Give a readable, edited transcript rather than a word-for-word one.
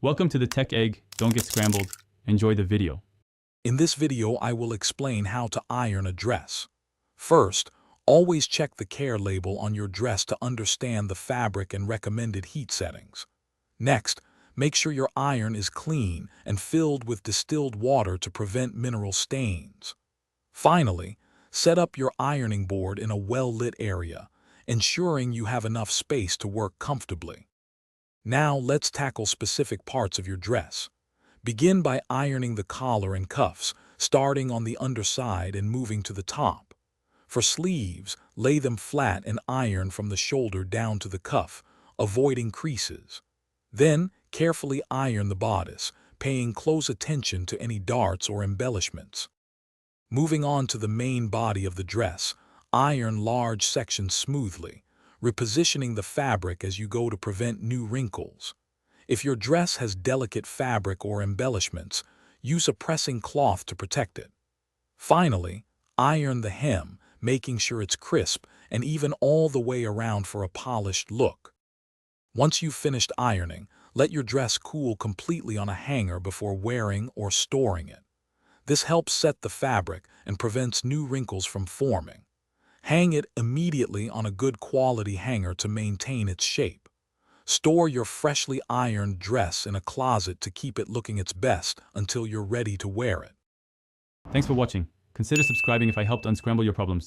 Welcome to the Tech Egg. Don't get scrambled. Enjoy the video. In this video, I will explain how to iron a dress. First, always check the care label on your dress to understand the fabric and recommended heat settings. Next, make sure your iron is clean and filled with distilled water to prevent mineral stains. Finally, set up your ironing board in a well-lit area, ensuring you have enough space to work comfortably. Now let's tackle specific parts of your dress. Begin by ironing the collar and cuffs, starting on the underside and moving to the top. For sleeves, lay them flat and iron from the shoulder down to the cuff, avoiding creases. Then, carefully iron the bodice, paying close attention to any darts or embellishments. Moving on to the main body of the dress, iron large sections smoothly, repositioning the fabric as you go to prevent new wrinkles. If your dress has delicate fabric or embellishments, use a pressing cloth to protect it. Finally, iron the hem, making sure it's crisp and even all the way around for a polished look. Once you've finished ironing, let your dress cool completely on a hanger before wearing or storing it. This helps set the fabric and prevents new wrinkles from forming. Hang it immediately on a good quality hanger to maintain its shape. Store your freshly ironed dress in a closet to keep it looking its best until you're ready to wear it. Thanks for watching. Consider subscribing if I helped unscramble your problems.